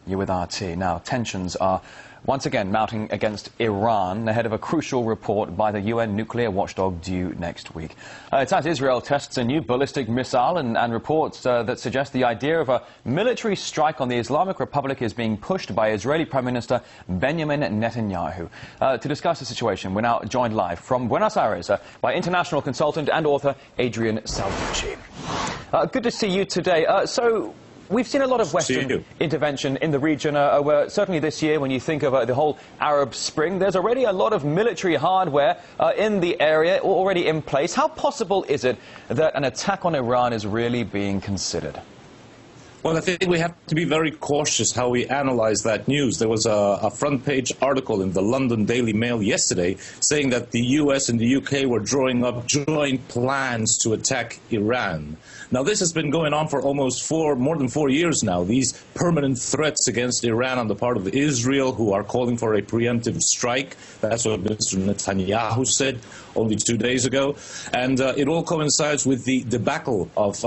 You're with RT. Now, tensions are once again mounting against Iran ahead of a crucial report by the UN nuclear watchdog due next week. It's as Israel tests a new ballistic missile and reports that suggest the idea of a military strike on the Islamic Republic is being pushed by Israeli Prime Minister Benjamin Netanyahu. To discuss the situation, we're now joined live from Buenos Aires by international consultant and author Adrian Salvucci. Good to see you today. We've seen a lot of Western intervention in the region, certainly this year when you think of the whole Arab Spring. There's already a lot of military hardware in the area already in place. How possible is it that an attack on Iran is really being considered? Well, I think we have to be very cautious how we analyze that news. There was a front-page article in the London Daily Mail yesterday saying that the US and the UK were drawing up joint plans to attack Iran. Now, this has been going on for more than 4 years now, these permanent threats against Iran on the part of Israel, who are calling for a preemptive strike. That's what Mr. Netanyahu said only 2 days ago. And it all coincides with the debacle of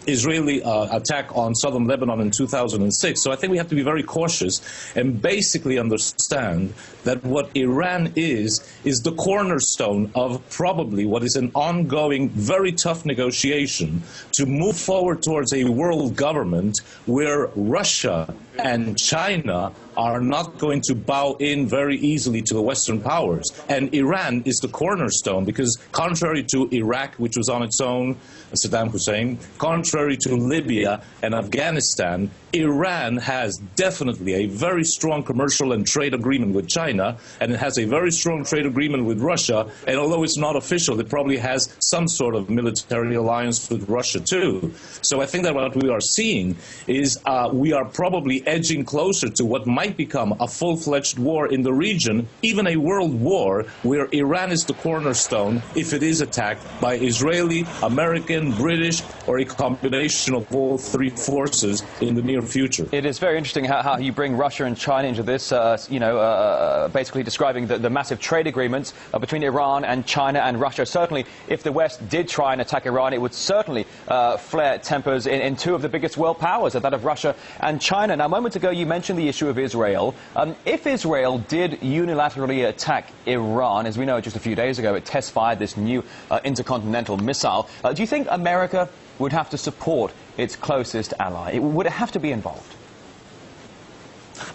Israeli attack on southern Lebanon in 2006. So I think we have to be very cautious and basically understand that what Iran is the cornerstone of probably what is an ongoing, very tough negotiation to move forward towards a world government where Russia and China are not going to bow in very easily to the Western powers. And Iran is the cornerstone because contrary to Iraq, which was on its own, Saddam Hussein, contrary to Libya and Afghanistan, Iran has definitely a very strong commercial and trade agreement with China, and it has a very strong trade agreement with Russia, and although it's not official, it probably has some sort of military alliance with Russia too. So I think that what we are seeing is we are probably edging closer to what might become a full-fledged war in the region, even a world war where Iran is the cornerstone if it is attacked by Israeli, American, British, or a combination of all three forces in the near future. It is very interesting how you bring Russia and China into this, basically describing the massive trade agreements between Iran and China and Russia. Certainly, if the West did try and attack Iran, it would certainly flare tempers in two of the biggest world powers, that of Russia and China. Now, moments ago, you mentioned the issue of Israel. If Israel did unilaterally attack Iran, as we know just a few days ago, it test-fired this new intercontinental missile, do you think America would have to support its closest ally? Would it have to be involved?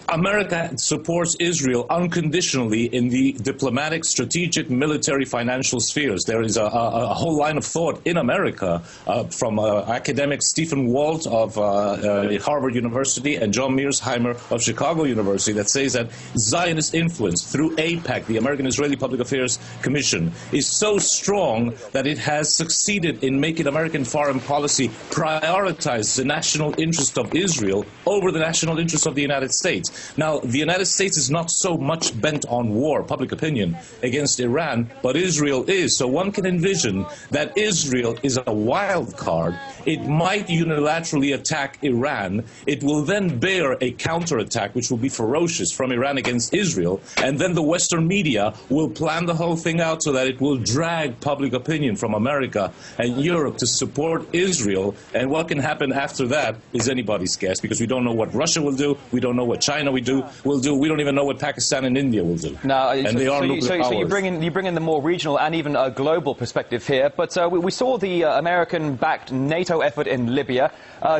America supports Israel unconditionally in the diplomatic, strategic, military, financial spheres. There is a whole line of thought in America from academic Stephen Walt of Harvard University and John Mearsheimer of Chicago University that says that Zionist influence through AIPAC, the American-Israeli Public Affairs Commission, is so strong that it has succeeded in making American foreign policy prioritize the national interest of Israel over the national interest of the United States. Now, the United States is not so much bent on war, public opinion, against Iran, but Israel is. So one can envision that Israel is a wild card. It might unilaterally attack Iran. It will then bear a counterattack, which will be ferocious, from Iran against Israel. And then the Western media will plan the whole thing out so that it will drag public opinion from America and Europe to support Israel. And what can happen after that is anybody's guess, because we don't know what Russia will do. We don't know what China will do. We don't even know what Pakistan and India will do. Now, so you bring in the more regional and even a global perspective here. But we saw the American-backed NATO effort in Libya.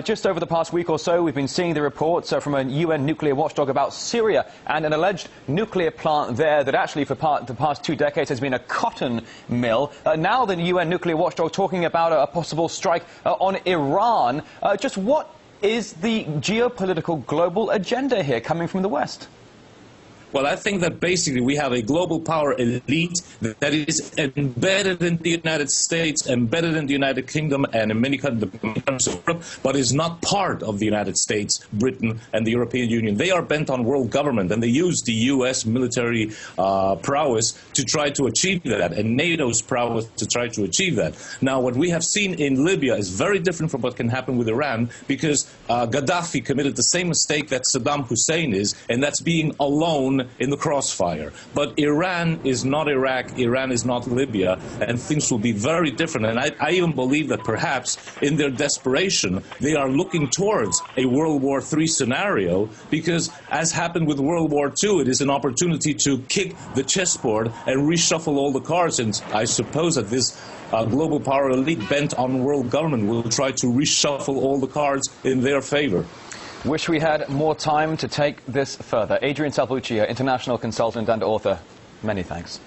Just over the past week or so, we've been seeing the reports from a UN nuclear watchdog about Syria and an alleged nuclear plant there that actually for the past 2 decades has been a cotton mill. Now the UN nuclear watchdog talking about a possible strike on Iran. Just what is the geopolitical global agenda here coming from the West? Well, I think that basically we have a global power elite that is embedded in the United States, embedded in the United Kingdom and in many countries of Europe, but is not part of the United States, Britain and the European Union. They are bent on world government, and they use the U.S. military prowess to try to achieve that, and NATO's prowess to try to achieve that. Now, what we have seen in Libya is very different from what can happen with Iran, because Gaddafi committed the same mistake that Saddam Hussein is, and that's being alone thrown in the crossfire. But Iran is not Iraq, Iran is not Libya, and things will be very different. And I even believe that perhaps in their desperation, they are looking towards a World War III scenario, because as happened with World War II, it is an opportunity to kick the chessboard and reshuffle all the cards. And I suppose that this global power elite bent on world government will try to reshuffle all the cards in their favor. Wish we had more time to take this further. Adrian Salvucci, international consultant and author, many thanks.